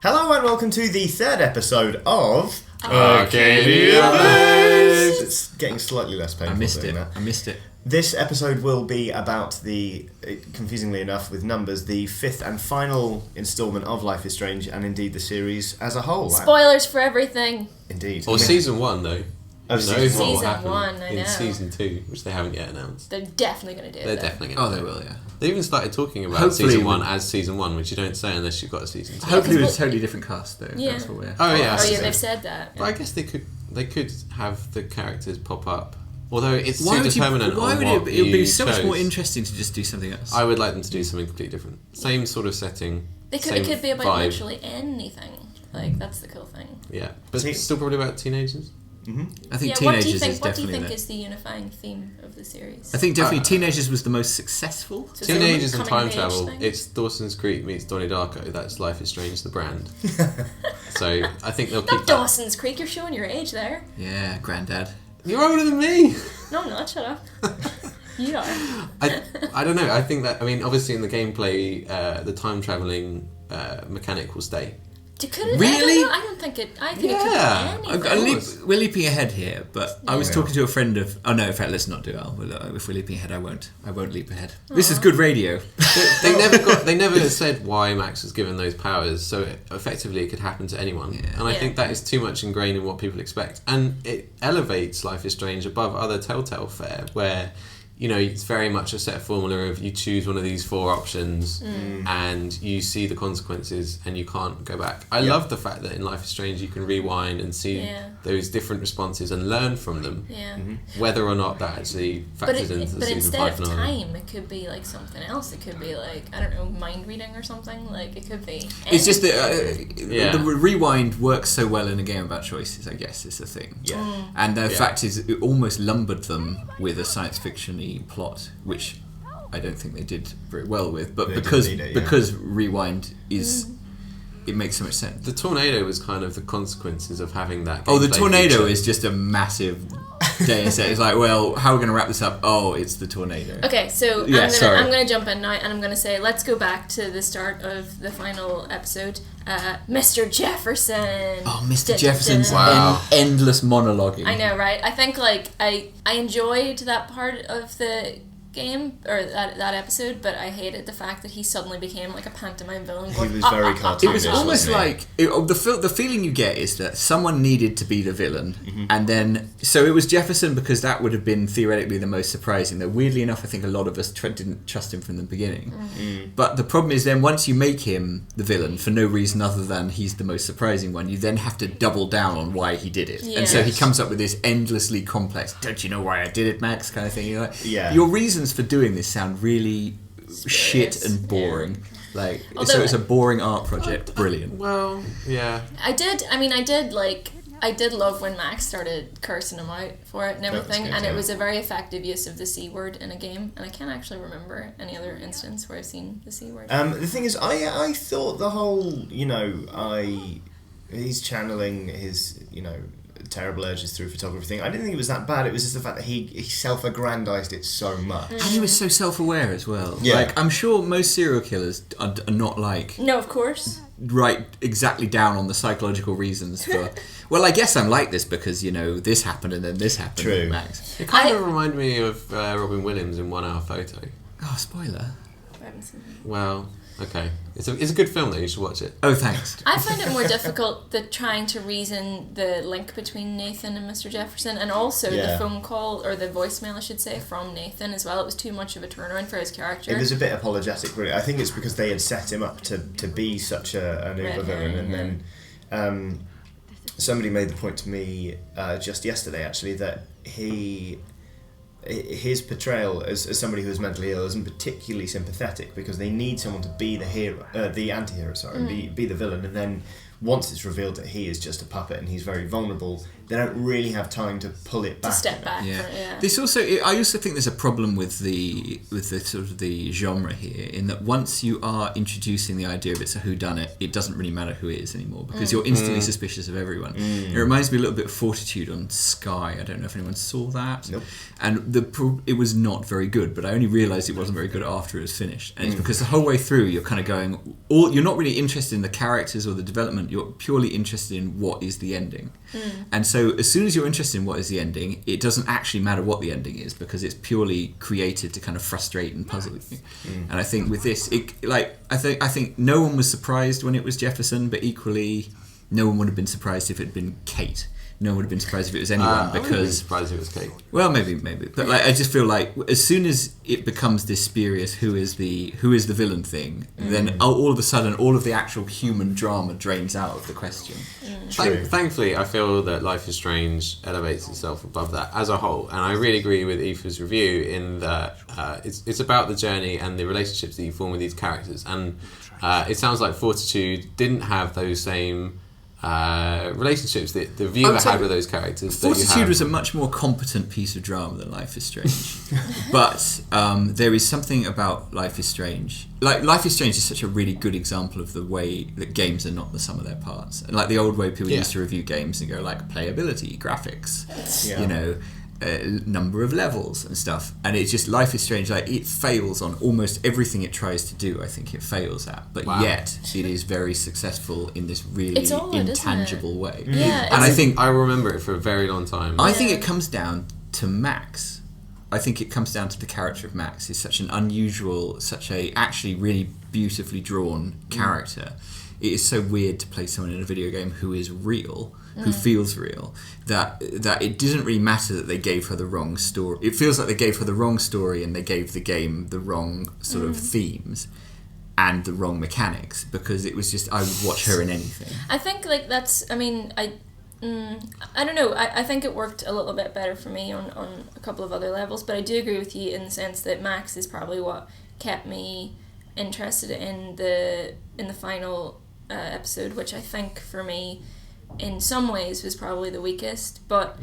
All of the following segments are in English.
Hello and welcome to the third episode of Arcadia Baes. It's getting slightly less painful. I missed it. This episode will be about the, confusingly enough with numbers, the fifth and final instalment of Life is Strange, and indeed the series as a whole. Spoilers for everything. Indeed. Or season one, though. Oh, season what will happen one, I know. in season 2, which they haven't yet announced. They're definitely going to do it. They're definitely going to. Oh, they will, yeah. They even started talking about Hopefully season 1 as season 1, which you don't say unless you've got a season 2. Hopefully with a totally different cast, though. Yeah. That's what we're... Oh, yeah. Oh, yeah, they've said that. But I guess they could have the characters pop up. Although it's Why too would determinant why on would what it would be so chose. much more interesting to just do something else. I would like them to do something completely different. Same sort of setting. It could be about vibe. literally anything. Like, that's the cool thing. Yeah. But still probably about teenagers. Mm-hmm. I think Yeah, teenagers what do you think? is What do you definitely think is the unifying theme of the series? I think definitely teenagers was the most successful. So Teenagers some and coming time of age travel. thing? It's Dawson's Creek meets Donnie Darko. That's Life is Strange, the brand. So I think they'll keep Not that. Dawson's Creek, you're showing your age there. Yeah, granddad. You're older than me. No, I'm not, shut up. You are. I don't know. I think that, I mean, obviously in the gameplay, the time travelling mechanic will stay. Could it? Really? I don't think it. I think Yeah. it could be anything. We're leaping ahead here, but I was Yeah. talking to a friend of... Oh no, in fact, let's not do it. If we're leaping ahead, I won't leap ahead. This is good radio. They never said why Max was given those powers, so effectively it could happen to anyone. Yeah. And I Yeah. think that is too much ingrained in what people expect. And it elevates Life is Strange above other Telltale fare, where, you know, it's very much a set formula of you choose one of these 4 options and you see the consequences and you can't go back. I love the fact that in Life is Strange you can rewind and see those different responses and learn from them, Yeah. whether or not that actually factors into the but season instead 5 of finale. time, it could be like something else. It could be like, I don't know, mind reading or something. Like, it could be. It's just that Yeah. the rewind works so well in a game about choices, I guess, is the thing. Yeah. And the fact is, it almost lumbered them with a science fiction-y plot, which I don't think they did very well with. But They because didn't need it, yeah. because rewind is, it makes so much sense. The tornado was kind of the consequences of having that. Oh, the gameplay tornado feature. is just a massive Deus Ex. It's like, well, how are we going to wrap this up? Oh, it's the tornado. Okay, so Yeah, sorry. I'm gonna jump in now, and I'm gonna say, let's go back to the start of the final episode. Mr. Jefferson. Oh, Mr. Jefferson's Wow. endless monologuing. I know, right? I think like I enjoyed that part of the game or that episode, but I hated the fact that he suddenly became like a pantomime villain. He going, was very cartoonish. It was almost wasn't he? like the feeling you get is that someone needed to be the villain, and then so it was Jefferson because that would have been theoretically the most surprising. Though weirdly enough, I think a lot of us didn't trust him from the beginning. But the problem is then once you make him the villain for no reason other than he's the most surprising one, you then have to double down on why he did it, and so he Yes. comes up with this endlessly complex. Don't you know why I did it, Max? Kind of thing. You're like, Yeah. Your reasons for doing this sound really shit and boring. Like, so Although- it's a boring art project. Brilliant. Well, yeah. I did love when Max started cursing him out for it and everything, good, and yeah. it was a very effective use of the C word in a game, and I can't actually remember any other instance where I've seen the C word. The thing is, I thought the whole, he's channeling his, terrible urges through photography thing. I didn't think it was that bad. It was just the fact that he self-aggrandized it so much. And he was so self-aware as well. Yeah. Like, I'm sure most serial killers are not like No, of course. right exactly down on the psychological reasons for. Well, I guess I'm like this because this happened and then this happened. True. Max. It kind of reminded me of Robin Williams in 1 Hour Photo. Oh, spoiler. I haven't seen it. Well, okay. It's a good film though, you should watch it. Oh, thanks. I find it more difficult trying to reason the link between Nathan and Mr. Jefferson, and also the Yeah. phone call, or the voicemail I should say, from Nathan as well. It was too much of a turnaround for his character. It was a bit apologetic, really. I think it's because they had set him up to be such an uber villain, and then somebody made the point to me just yesterday, actually, that his portrayal as somebody who is mentally ill isn't particularly sympathetic because they need someone to be the hero, the anti-hero, sorry, be the villain, and then once it's revealed that he is just a puppet and he's very vulnerable, they don't really have time to pull it back. To step back. Yeah. This also, I also think there's a problem with the sort of the genre here, in that once you are introducing the idea of it's a whodunit, it doesn't really matter who it is anymore, because you're instantly suspicious of everyone. It reminds me a little bit of Fortitude on Sky. I don't know if anyone saw that. Nope. And it was not very good, but I only realised it wasn't very good after it was finished. And it's because the whole way through you're kind of going, you're not really interested in the characters or the development, you're purely interested in what is the ending. And so as soon as you're interested in what is the ending, it doesn't actually matter what the ending is, because it's purely created to kind of frustrate and puzzle you. And I think with this, I think no one was surprised when it was Jefferson, but equally no one would have been surprised if it had been Kate. No one would have been surprised if it was anyone, because... I would have been surprised if it was Kate. Well, maybe. But I just feel like as soon as it becomes this spurious who is the villain thing, then all of a sudden all of the actual human drama drains out of the question. Thankfully, I feel that Life is Strange elevates itself above that as a whole, and I really agree with Aoife's review in that it's about the journey and the relationships that you form with these characters, and it sounds like Fortitude didn't have those same relationships that the viewer had with those characters. Fortitude was a much more competent piece of drama than Life is Strange. But there is something about Life is Strange. Like, Life is Strange is such a really good example of the way that games are not the sum of their parts. And like the old way people used to review games and go like playability, graphics, number of levels and stuff, and it's just Life is Strange, like it fails on almost everything it tries to do. I think it fails at, but yet it is very successful in this really intangible way. Yeah, and I think I remember it for a very long time. I think it comes down to Max. I think it comes down to the character of Max. He's such an unusual, such a actually really beautifully drawn character. It is so weird to play someone in a video game who is real, who feels real, that it doesn't really matter that they gave her the wrong story. It feels like they gave her the wrong story and they gave the game the wrong sort of themes and the wrong mechanics, because it was just, I would watch her in anything. I think like that's, I mean, I don't know, I think it worked a little bit better for me on a couple of other levels, but I do agree with you in the sense that Max is probably what kept me interested in the final episode, which I think for me in some ways was probably the weakest, but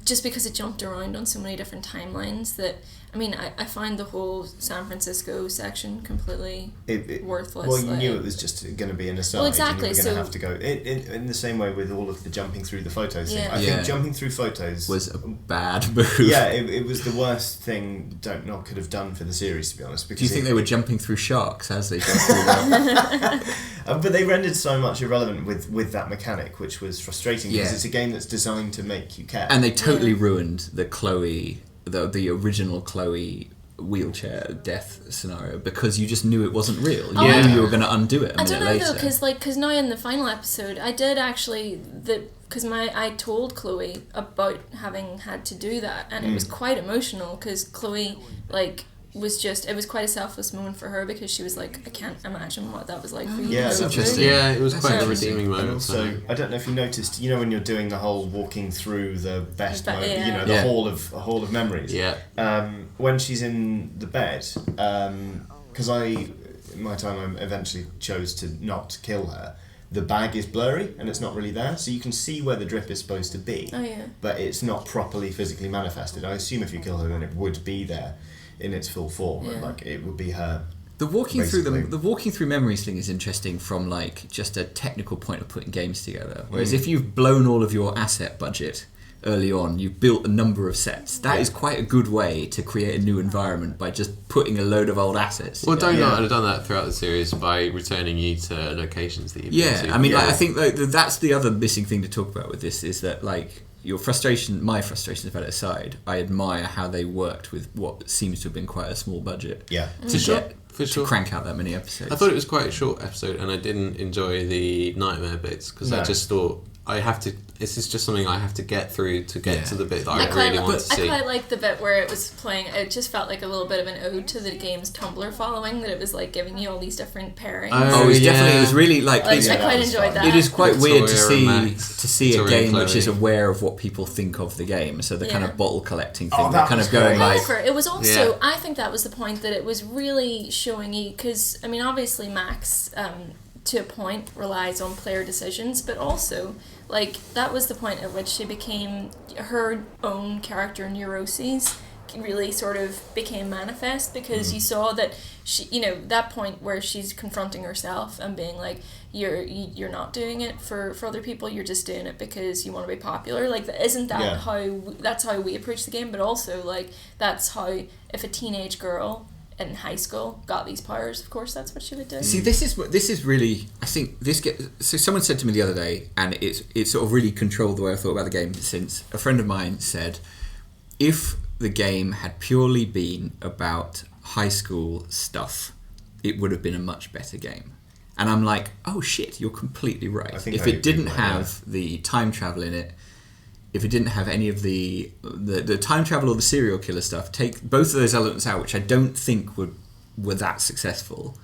just because it jumped around on so many different timelines that, I mean, I find the whole San Francisco section completely worthless. Well, you knew it was just going to be an aside. Well, exactly. And you were going to have to go in the same way with all of the jumping through the photos thing. I think jumping through photos was a bad move. Yeah, it was the worst thing Don't Knock could have done for the series, to be honest. Because do you think they were jumping through sharks as they jumped through them? But they rendered so much irrelevant with that mechanic, which was frustrating because it's a game that's designed to make you care. And they totally ruined the Chloe, the original Chloe wheelchair death scenario, because you just knew it wasn't real. You knew you were going to undo it a minute later. I don't know though, because now in the final episode, I did actually I told Chloe about having had to do that, and it was quite emotional because Chloe it was quite a selfless moment for her, because she was like, I can't imagine what that was like for you. Yeah, that's interesting. Yeah, it was quite a redeeming moment. And also, I don't know if you noticed, when you're doing the whole walking through the best moment, the hall of memories. Yeah. When she's in the bed, because in my time I eventually chose to not kill her. The bag is blurry and it's not really there, so you can see where the drip is supposed to be. Oh yeah. But it's not properly physically manifested. I assume if you kill her, then it would be there in its full form, and it would be her. The walking through memories thing is interesting from just a technical point of putting games together. Whereas if you've blown all of your asset budget early on, you've built a number of sets. That is quite a good way to create a new environment by just putting a load of old assets together. Well, Don't Knock have done that throughout the series by returning you to locations that you've been to. I mean, I think that's the other missing thing to talk about with this, is that my frustrations about it aside, I admire how they worked with what seems to have been quite a small budget. Yeah. To crank out that many episodes. I thought it was quite a short episode, and I didn't enjoy the nightmare bits because I just thought this is just something I have to get through to get to the bit that I really want to see. I quite liked the bit where it was playing. It just felt like a little bit of an ode to the game's Tumblr following, that it was giving you all these different pairings. It was really I quite enjoyed that. It is quite weird to see a game which is aware of what people think of the game. So the kind of bottle collecting thing, kind of going However, it was also, I think that was the point, that it was really showing you, because I mean obviously Max to a point relies on player decisions, but also like that was the point at which she became her own character neuroses really sort of became manifest, because you saw that she, you know, that point where she's confronting herself and being like, you're not doing it for other people, you're just doing it because you want to be popular. Like, isn't that that's how we approach the game? But also, like, that's how, if a teenage girl in high school got these powers, of course that's what she would do. See, this is really, I think this so someone said to me the other day, and it sort of really controlled the way I thought about the game, since a friend of mine said, if the game had purely been about high school stuff, it would have been a much better game. And I'm like, oh shit, you're completely right. If it didn't have the time travel in it, if it didn't have any of the time travel or the serial killer stuff, take both of those elements out, which I don't think were that successful.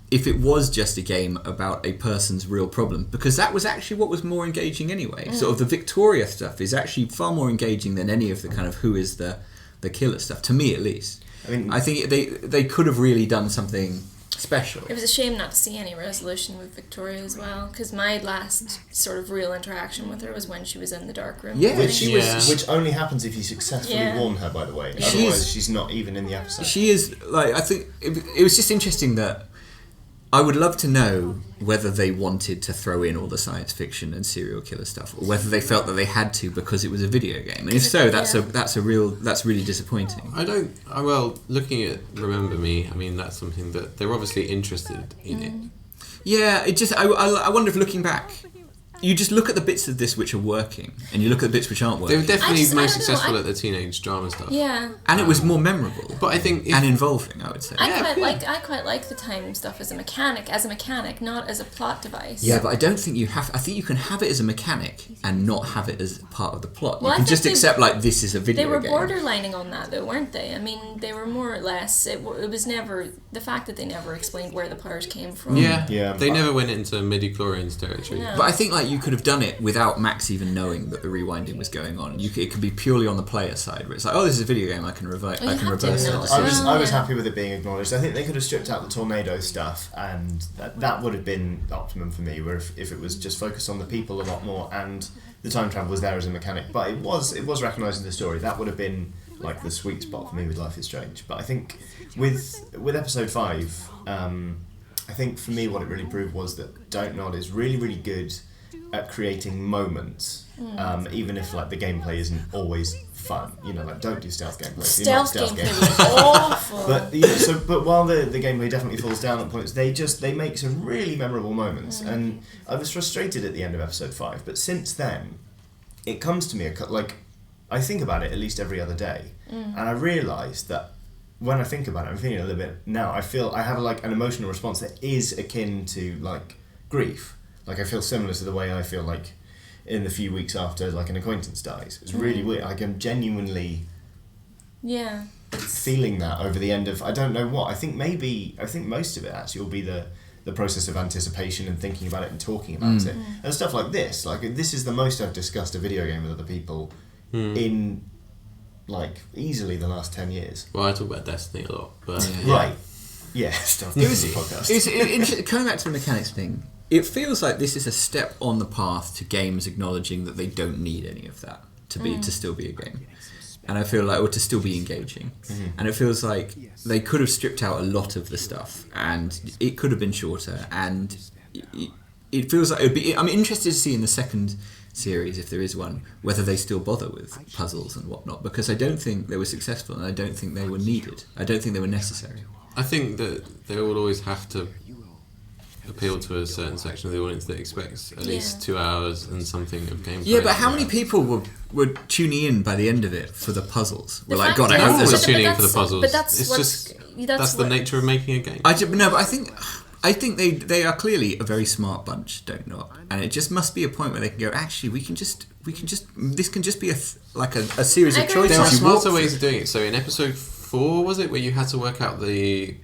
If it was just a game about a person's real problem, because that was actually what was more engaging anyway. Sort of the Victoria stuff is actually far more engaging than any of the kind of who is the killer stuff, to me at least. I mean, I think they could have really done something special. It was a shame not to see any resolution with Victoria as well, because my last sort of real interaction with her was when she was in the dark room. Yeah, which only happens if you successfully warn her, by the way. Yeah. Otherwise, she's not even in the episode. She is, like, I think it was just interesting that I would love to know whether they wanted to throw in all the science fiction and serial killer stuff, or whether they felt that they had to because it was a video game. And if so, that's really disappointing. Well, looking at Remember Me, I mean, that's something that they're obviously interested in it. Yeah, it just I wonder if, looking back, you just look at the bits of this which are working, and you look at the bits which aren't working. They were definitely most successful at the teenage drama stuff. Yeah. And it was more memorable. But I think and involving, I would say. I quite like the time stuff as a mechanic, not as a plot device. Yeah, but I don't think you have. I think you can have it as a mechanic and not have it as part of the plot. Well, you can just accept, like, this is a video game. They were borderlining on that, though, weren't they? I mean, they were more or less. It was never the fact that they never explained where the powers came from. Yeah. They never went into midi-chlorians territory. No. But I think, like, you could have done it without Max even knowing that the rewinding was going on. It could be purely on the player side, where it's like, oh, this is a video game, I can reverse it. I was happy with it being acknowledged. I think they could have stripped out the tornado stuff, and that would have been optimum for me, where if it was just focused on the people a lot more, and the time travel was there as a mechanic, but it was recognising the story. That would have been like the sweet spot for me with Life is Strange. But I think with episode 5, I think for me what it really proved was that Don't Nod is really, really good at creating moments, even if, like, the gameplay isn't always fun. You know, like, don't do stealth gameplay. Stealth gameplay was awful. But you know, but while the gameplay definitely falls down at points, they make some really memorable moments. And I was frustrated at the end of episode 5, but since then, it comes to me like, I think about it at least every other day, and I realise that when I think about it, I'm feeling a little bit now. I feel I have like an emotional response that is akin to, like, grief. Like, I feel similar to the way I feel, like, in the few weeks after, like, an acquaintance dies. It's really weird. Like, I'm genuinely feeling that over the end of, I don't know what. I think most of it actually will be the process of anticipation and thinking about it and talking about it. And stuff like this. Like, this is the most I've discussed a video game with other people in, like, easily the last 10 years. Well, I talk about Destiny a lot, but... Right. Yeah, stuff. It was a podcast. Coming back to the mechanics thing, it feels like this is a step on the path to games acknowledging that they don't need any of that to still be a game, and I feel like, or to still be engaging. And it feels like they could have stripped out a lot of the stuff, and it could have been shorter. And it feels like it would be. I'm interested to see in the second series, if there is one, whether they still bother with puzzles and whatnot, because I don't think they were successful, and I don't think they were needed. I don't think they were necessary. I think that they will always have to appeal to a certain section of the audience that expects at least 2 hours and something of gameplay. Yeah, but how many people were tuning in by the end of it for the puzzles? We're like, God, I hope everyone's there's tuning in for the puzzles. But that's the nature of making a game. I think they are clearly a very smart bunch, Don't Know, and it just must be a point where they can go, actually, we can just this can just be a series of choices. There are smarter ways of doing it. So in episode 4, was it, where you had to work out the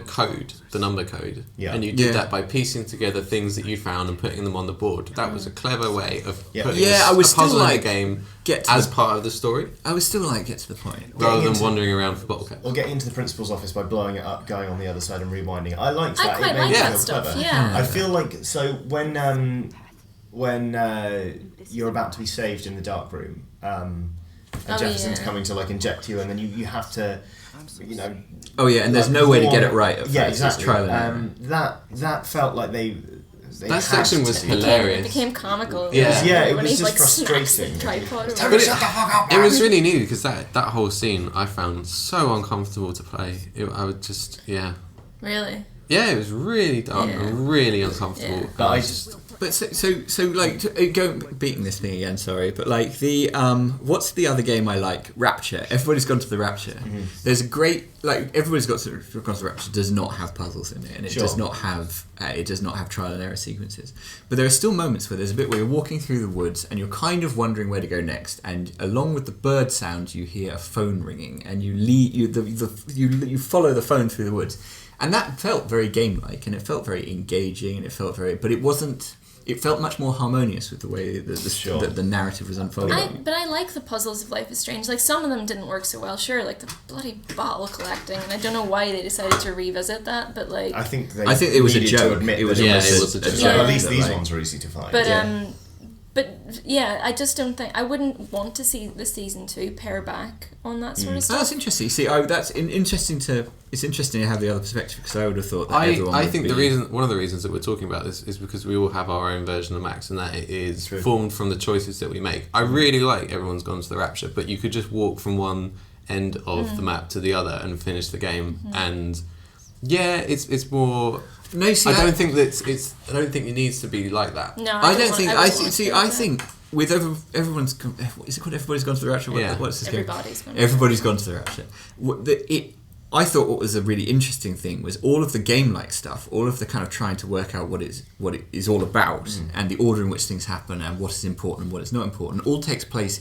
code, the number code, and you did that by piecing together things that you found and putting them on the board. That was a clever way of putting I was a puzzle still like, in the game get as part of the story. I was still like, get to the point. Rather than wandering around for bottle caps. Or getting into the principal's office by blowing it up, going on the other side and rewinding it. I liked that. I quite It made like me that feel stuff, clever. yeah. I feel like, so when you're about to be saved in the dark room, and Jefferson's coming to like inject you, and then you have to, you know. Oh yeah, and there's no way to get it right at first. Yeah, exactly. It's trial and error. That felt like they that section was It hilarious. became comical. It when was he, just like, frustrating. smacks the tripod But it was really neat because that whole scene I found so uncomfortable to play. I would just Really? Yeah, it was really dark and really uncomfortable. Yeah. But beating this thing again, sorry, but like the what's the other game I like? Rapture. Everybody's gone to the Rapture. Mm-hmm. There's a great, like, everybody's gone to the Rapture does not have puzzles in it, and it does not have trial and error sequences. But there are still moments where there's a bit where you're walking through the woods and you're kind of wondering where to go next, and along with the bird sound, you hear a phone ringing, and you follow the phone through the woods. And that felt very game-like, and it felt very engaging, and it felt it felt much more harmonious with the way the narrative was unfolding. But I like the puzzles of Life is Strange. Like, some of them didn't work so well, sure, like the bloody bottle collecting, and I don't know why they decided to revisit that, but like... I think it was a needed joke. To admit it was that a joke. So at least these ones were easy to find. But yeah, I just don't think I wouldn't want to see the season 2 pare back on that sort of stuff. That's interesting. See, it's interesting to have the other perspective, because I would have thought that I think one of the reasons that we're talking about this is because we all have our own version of Max, and that it is formed from the choices that we make. I really like Everyone's Gone to the Rapture, but you could just walk from one end of the map to the other and finish the game, and it's more. No, see, I don't think it needs to be like that. No, I think with everyone's, is it called Everybody's Gone to the Rapture? What's this game? Everybody's Gone to the Rapture. I thought what was a really interesting thing was all of the game-like stuff, all of the kind of trying to work out what it is all about, and the order in which things happen, and what is important and what is not important, all takes place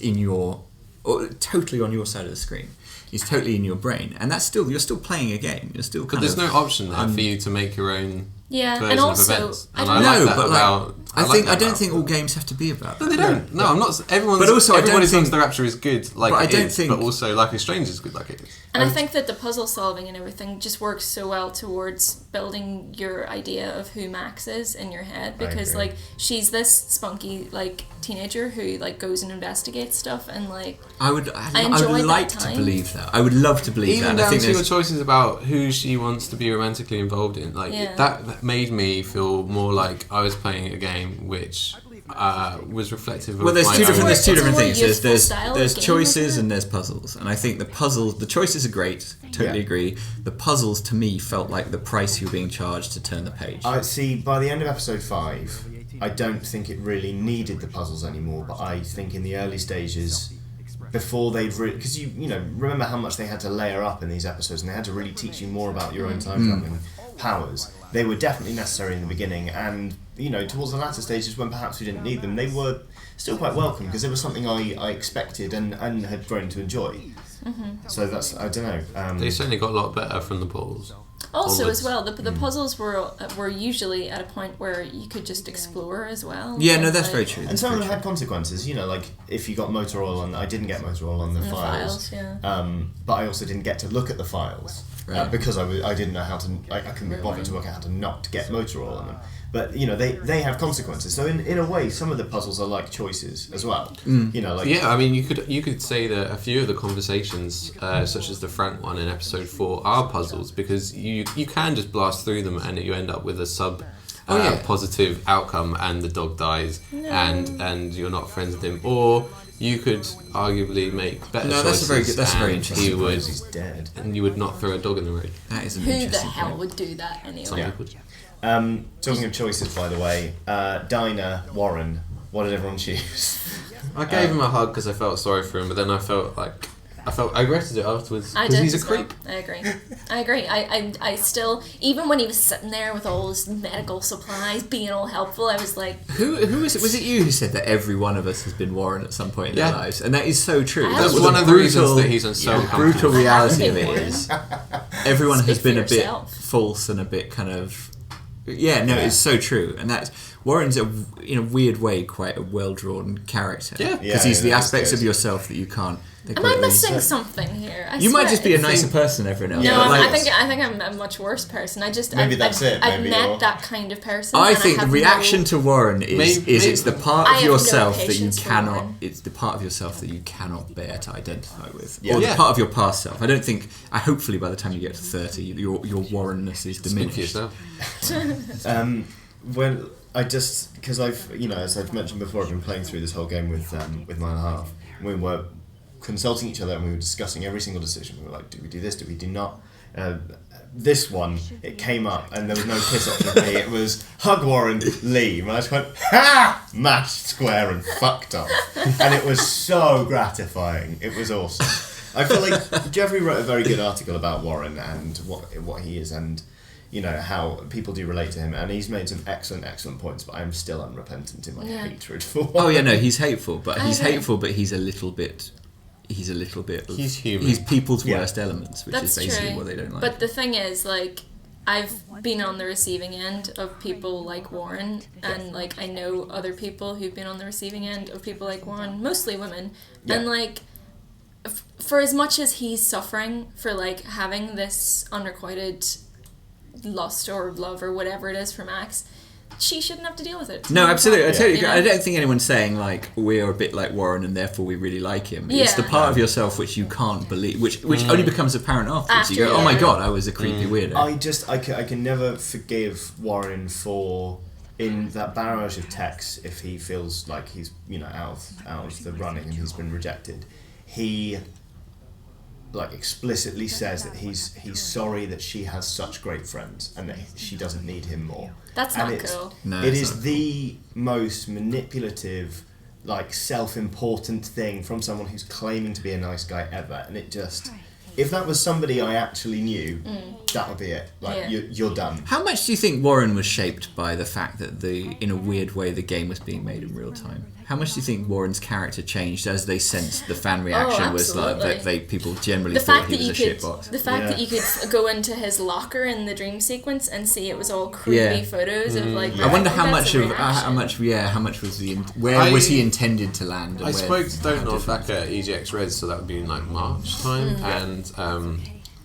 totally on your side of the screen. It's totally in your brain, and you're still playing a game. You're still. But there's no option there for you to make your own. Yeah, version and of also events. I don't think all games have to be about that. No, they don't. No, I'm not. Everybody's Gone to the Rapture is good, like it is, but also Life is Strange is good, like it is. And I think that the puzzle solving and everything just works so well towards building your idea of who Max is in your head, because like she's this spunky like teenager who like goes and investigates stuff, and like I would like to believe that. I would love to believe that. Even down to your choices about who she wants to be romantically involved in, like that made me feel more like I was playing a game which was reflective of there's two different things. There's choices and there's puzzles, and I think the choices are great. Totally agree. The puzzles to me felt like the price you're being charged to turn the page. I see. By the end of episode 5, I don't think it really needed the puzzles anymore. But I think in the early stages, before they'd because you remember how much they had to layer up in these episodes, and they had to really teach you more about your own time traveling powers. They were definitely necessary in the beginning, and towards the latter stages when perhaps we didn't need them, they were still quite welcome, because it was something I expected and had grown to enjoy. So that's, I don't know. They certainly got a lot better from the balls. Also, as well, the puzzles were usually at a point where you could just explore as well. Yeah, no, that's very true. And some of them had consequences. Like if you got motor oil on, I didn't get motor oil on the files. But I also didn't get to look at the files because I didn't know how to. I couldn't be bothered to work out how to not get motor oil on them. But they have consequences. So in a way, some of the puzzles are like choices as well. I mean, you could say that a few of the conversations, such as the Frank one in episode 4, are puzzles, because you can just blast through them and you end up with a positive outcome, and the dog dies, and you're not friends with him, or you could arguably make better choices. That's very interesting. He's dead, and you would not throw a dog in the road. That is an Who interesting the hell point. would do that anyway? Some people. Talking of choices, by the way, Dinah, Warren, what did everyone choose? I gave him a hug because I felt sorry for him, but then I felt like I regretted it afterwards I because did he's a as well. creep. I agree. I still, even when he was sitting there with all his medical supplies, being all helpful, I was like, Who was it? Was it you who said that every one of us has been Warren at some point in Yeah. their lives? And that is so true. I That's was one the of the reasons that he's on so brutal uncomfortable. reality of I it haven't been is everyone Speak has been for a bit yourself. false and a bit kind of it's so true. And that's Warren's in a weird way quite a well drawn character. Yeah. Because he's the Yeah, that's aspects good. of yourself that you can't. am I missing something here? I You might swear just be a it's- nicer person every now and No, then. Yeah, Like, I think I'm a much worse person. Maybe that's it. I've Maybe met you're- that kind of person. I and think the have reaction no, to Warren is Maybe- it's the part I of have no yourself that you patience for cannot. Warren. It's the part of yourself that you cannot bear to identify with, Yeah. or the Yeah. part of your past self. I don't think. Hopefully, by the time you get to 30, your Warrenness is Speak for diminished. yourself. When because I've as I've mentioned before, I've been playing through this whole game with Mile and a Half. We were consulting each other and we were discussing every single decision. We were like, do we do this? Do we do not? This one, it came up and there was no piss off with me. It was hug Warren, leave. And I just went, ha! Mashed square and fucked off. And it was so gratifying. It was awesome. I feel like Jeffrey wrote a very good article about Warren and what he is and how people do relate to him, and he's made some excellent points, but I'm still unrepentant in my hatred for Warren. Oh yeah, no, he's hateful, but I agree. he's a little bit. He's He's human. He's people's Yeah. worst elements, which That's is basically true. what they don't like. But the thing is, like, I've been on the receiving end of people like Warren, and like I know other people who've been on the receiving end of people like Warren, mostly women, and like. For as much as he's suffering for like having this unrequited lust or love or whatever it is for Max, she shouldn't have to deal with it. No, absolutely. I totally You agree. know? I don't think anyone's saying like we're a bit like Warren and therefore we really like him. It's the Yeah. part of yourself which you can't believe, which only becomes apparent afterwards. You go, After, oh my yeah. god, I was a creepy weirdo. I can never forgive Warren for in that barrage of texts if he feels like he's out of the running and he's been rejected. He like explicitly says that he's sorry that she has such great friends and that she doesn't need him more. That's And not it's- cool. No, it it's is not the most manipulative, like self-important thing from someone who's claiming to be a nice guy ever, and it just. If that was somebody I actually knew, that would be it. Like Yeah. you're done. How much do you think Warren was shaped by the fact that in a weird way, the game was being made in real time? How much do you think Warren's character changed as they sensed the fan reaction was like absolutely. that people generally The thought fact he that was you a could, shitbox? the fact that you could go into his locker in the dream sequence and see it was all creepy Yeah. photos of like. I wonder oh, how that's much a of reaction. how much was where was he intended to land? And I where- spoke to how Donald different- back at EGX Red, so that would be in like March time, and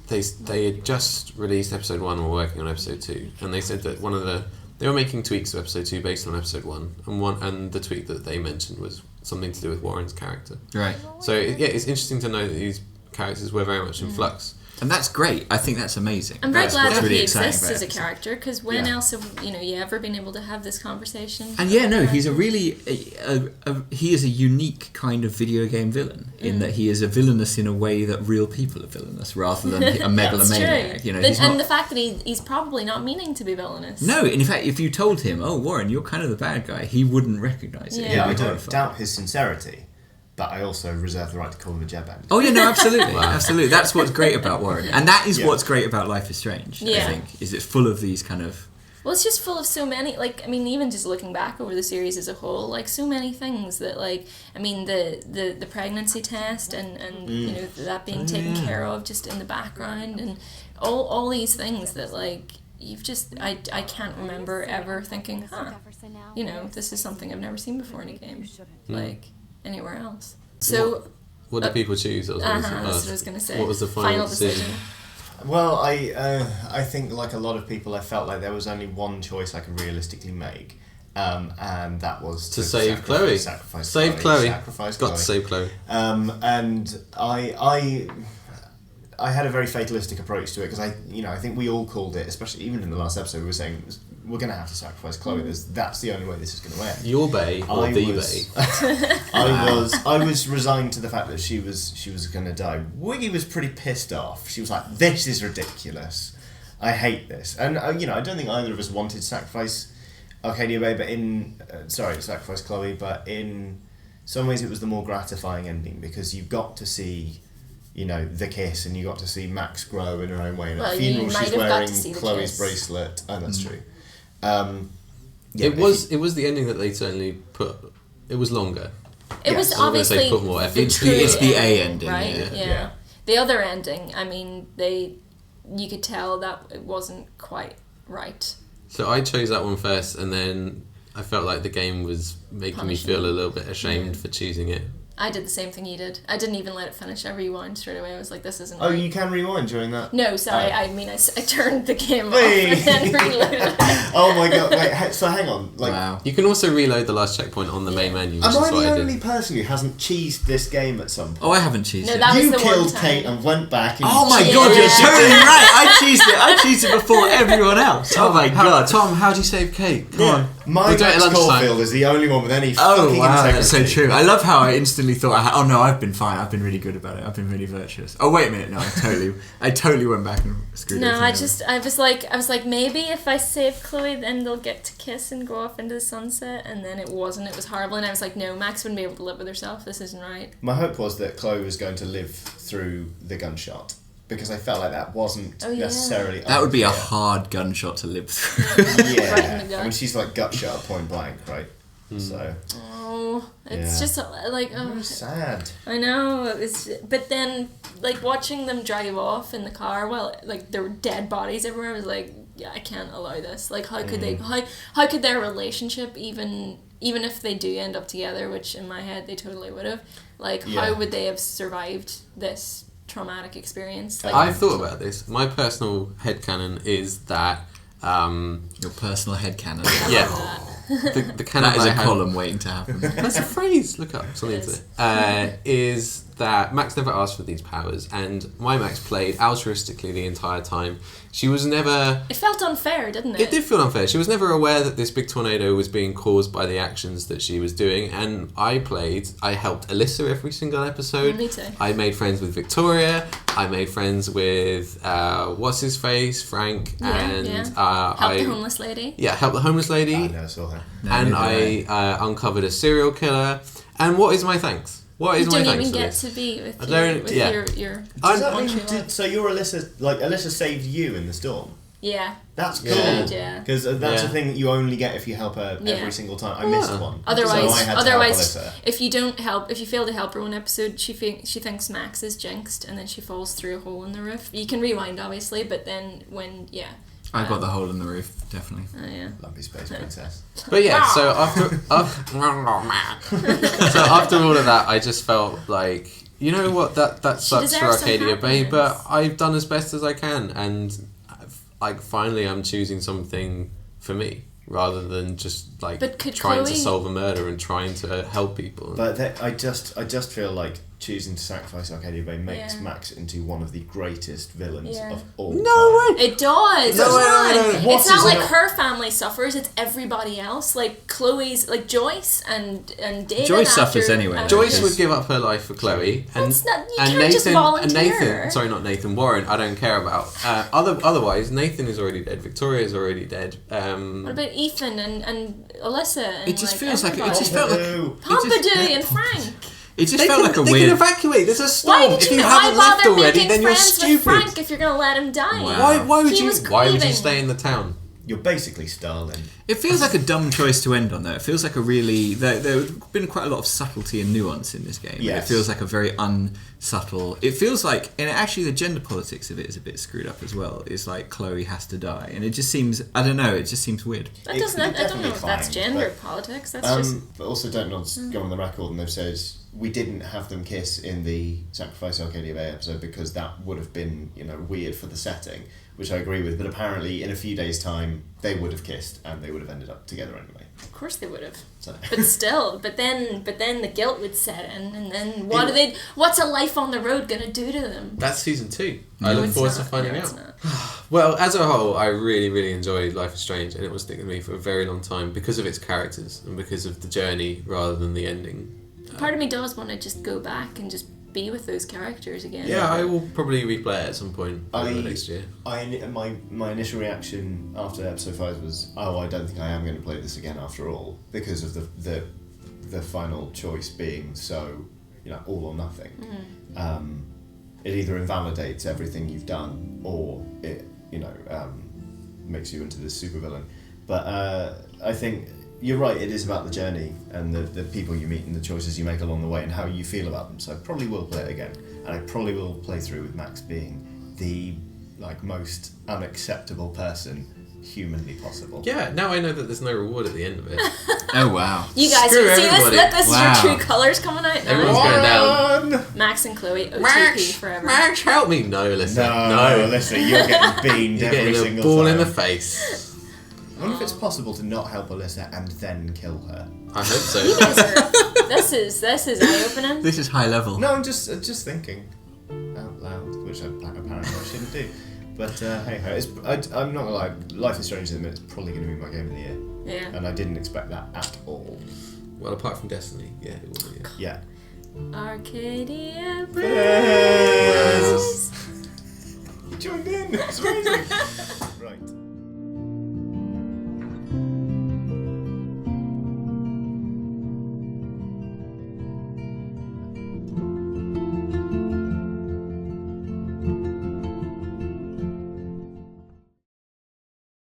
they had just released episode 1 and were working on episode 2, and they said that they were making tweaks of episode 2 based on episode 1, and the tweak that they mentioned was something to do with Warren's character. Right. So it's interesting to know that these characters were very much in flux. And that's great. I think that's amazing. I'm very That's glad what's that really he exciting exists about as a it. character, because when Yeah. else have you ever been able to have this conversation? And yeah, no, he's a really he is a unique kind of video game villain in that he is a villainous in a way that real people are villainous rather than a megalomaniac. That's You know, true. he's And not. the fact that he's probably not meaning to be villainous. No, in fact, if you told him, "Oh, Warren, you're kind of the bad guy," he wouldn't recognise it. Yeah. He'd Yeah, be I don't horrified. doubt his sincerity, but I also reserve the right to call him a jebend. Oh yeah, no, absolutely, absolutely. That's what's great about Warren, and that is Yeah. what's great about Life is Strange. I Yeah. think is it's full of these kind of. Well, it's just full of so many, like, I mean, even just looking back over the series as a whole, like, so many things that, like, I mean, the pregnancy test and that being taken care of just in the background and all these things that, like, you've just, I can't remember ever thinking, this is something I've never seen before in a game, like, anywhere else. So, What did people choose? That was what I was that's gonna what I ask. was going to say. What was the final decision? Well, I think like a lot of people, I felt like there was only one choice I could realistically make, and that was To save Chloe. Sacrifice Save Chloe. Sacrifice Got Chloe. to save Chloe. And I had a very fatalistic approach to it because I think we all called it, especially even in the last episode, we were saying we're going to have to sacrifice Chloe. That's the only way this is going to end. Your Bay or I the was- Bay? I was resigned to the fact that she was going to die. Wiggy was pretty pissed off. She was like, "This is ridiculous. I hate this." And I don't think either of us wanted to sacrifice Arcadia Bay, but sacrifice Chloe. But in some ways, it was the more gratifying ending because you got to see, the kiss, and you got to see Max grow in her own way. And Well, at you funeral, might she's have got wearing to see the Chloe's kiss. bracelet. Oh, that's true. It was the ending that they certainly put. It was longer. It was I was gonna obviously say put more effort the into true it. It's the A ending, right? yeah. The other ending, I mean, you could tell that it wasn't quite right. So I chose that one first, and then I felt like the game was making me feel a little bit ashamed for choosing it. I did the same thing you did. I didn't even let it finish. I rewound straight away. I was like, this isn't Oh, right. you can rewind during that? No, sorry. I mean, I turned the game Hey. off and then reloaded it. Oh my god, wait, so hang on. Wow. You can also reload the last checkpoint on the main menu, which Am is I what the I only did. person who hasn't cheesed this game at some point? Oh, I haven't cheesed No, it. that was You the one killed time. Kate and went back and Oh my cheesed god, it. you're totally right. I cheesed it before everyone else. Oh my god. Tom, how do you save Kate? Come on. My We'll do it at Max lunchtime. Caulfield is the only one with any Oh fucking wow, integrity. that's so true. I love how I instantly thought, oh no, I've been fine. I've been really good about it. I've been really virtuous. Oh wait a minute, no, I totally went back and screwed No, everything I was like, maybe if I save Chloe, then they'll get to kiss and go off into the sunset. And then it wasn't. It was horrible. And I was like, no, Max wouldn't be able to live with herself. This isn't right. My hope was that Chloe was going to live through the gunshot, because I felt like that wasn't Oh, yeah. necessarily... That would be a unclear. hard gunshot to live through. Right in the Yeah. gut. I mean, she's like gut shot point blank, right? So... Oh, it's Yeah. just like, oh, Very sad. I know. It was, but then like watching them drive off in the car, well, like there were dead bodies everywhere. I was like, yeah, I can't allow this. Like, how could they? How could their relationship even if they do end up together, which in my head they totally would have. Like, Yeah. how would they have survived this traumatic experience? Like, I've thought about this. My personal headcanon is that Your personal headcanon. yeah, the canon That is I a have- column waiting to happen. That's a phrase. Look up something It to is. it. Is that Max never asked for these powers, and my Max played altruistically the entire time. She was never. It felt unfair, didn't it? It did feel unfair. She was never aware that this big tornado was being caused by the actions that she was doing, and I helped Alyssa every single episode. Me too. I made friends with Victoria. I made friends with what's his face, Frank, and Help I the homeless lady. helped the homeless lady, I never saw her. and neither I uncovered a serial killer. And what is my thanks? What is You my don't thanks even for get this? to be with, I don't- with yeah. your Does that mean, country. so you're Alyssa, like Alyssa saved you in the storm? Yeah. That's cool. Yeah. Yeah. Because that's Yeah. a thing that you only get if you help her Yeah. every single time. I missed Yeah. one. Otherwise, so I had to otherwise, help Alyssa. if you fail to help her one episode, she thinks Max is jinxed, and then she falls through a hole in the roof. You can rewind, obviously, but then when I got the hole in the roof, definitely. Oh yeah. Lumpy Space Princess. But yeah, so after all of that, I just felt like, you know what, that sucks for deserves some Arcadia Bay, but happiness. I've done as best as I can, and finally I'm choosing something for me rather than just like But could trying to Chloe- solve a murder and trying to help people. But I just feel like choosing to sacrifice Arcadia Bay makes Yeah. Max into one of the greatest villains Yeah. of all No time. way! It does. No, It's no, not. no, no, no. What It's not is like it? her family suffers. It's everybody else. Like Chloe's, like Joyce and David. Joyce suffers after- anyway. after Joyce this. would give up her life for Chloe, and That's not- you and can't Nathan just and volunteer. Nathan. Sorry, not Nathan. Warren. I don't care about. Otherwise, Nathan is already dead. Victoria is already dead. What about Ethan and Alyssa? And It just feels like everybody? it just felt like Pompidou. Pompidou and Frank. it just felt like a they weird. can evacuate. There's a storm. Why did if you you why haven't left bother already, making then you're friends with stupid. Frank if you're gonna let him die? Wow. Why would He you? was Why would you grieving. stay in the town? You're basically Stalin. It feels like a dumb choice to end on, though. It feels like a really... There's been quite a lot of subtlety and nuance in this game. Yes. It feels like a very unsubtle... It feels like... And actually, the gender politics of it is a bit screwed up as well. It's like Chloe has to die. And it just seems... I don't know. It just seems weird. That It- doesn't. it I don't know definitely if that's fine, gender but- politics. That's just. But also don't not go on the record, and they've said we didn't have them kiss in the Sacrifice Arcadia Bay episode because that would have been weird for the setting, which I agree with. But apparently, in a few days' time, they would have kissed and they would have ended up together anyway. Of course they would have. So. But still, but then the guilt would set in, and then what's a life on the road gonna do to them? That's season 2. I No, look it's forward to not. finding No, out. it's not. Well, as a whole, I really, really enjoyed Life is Strange, and it will stick with me for a very long time because of its characters and because of the journey rather than the ending. Part of me does want to just go back and just be with those characters again. Yeah, I will probably replay it at some point over the next year. My initial reaction after episode 5 was, I don't think I am going to play this again after all, because of the final choice being so all or nothing. it either invalidates everything you've done, or it, makes you into this supervillain. But I think you're right, it is about the journey and the people you meet and the choices you make along the way and how you feel about them. So I probably will play it again, and I probably will play through with Max being the most unacceptable person humanly possible. Yeah, now I know that there's no reward at the end of it. Oh wow! You guys Screw see this? everybody. Look, this Wow. is your true colours coming out now. Everyone's going down. Max and Chloe, OTP forever. Max, help me! No, Alyssa. No, listen, you're getting beamed You're every getting a single ball time. in the face. I wonder if it's possible to not help Alyssa and then kill her. I hope so. You guys are. This is eye opening. This is high level. No, I'm just thinking out loud, which apparently I shouldn't do. But hey ho, I'm not gonna lie. Life is Strange at the minute is probably going to be my game of the year, Yeah. and I didn't expect that at all. Well, apart from Destiny, yeah, it will be. Yeah. Arcadia Baes. Baes. You joined in. It's amazing. Right.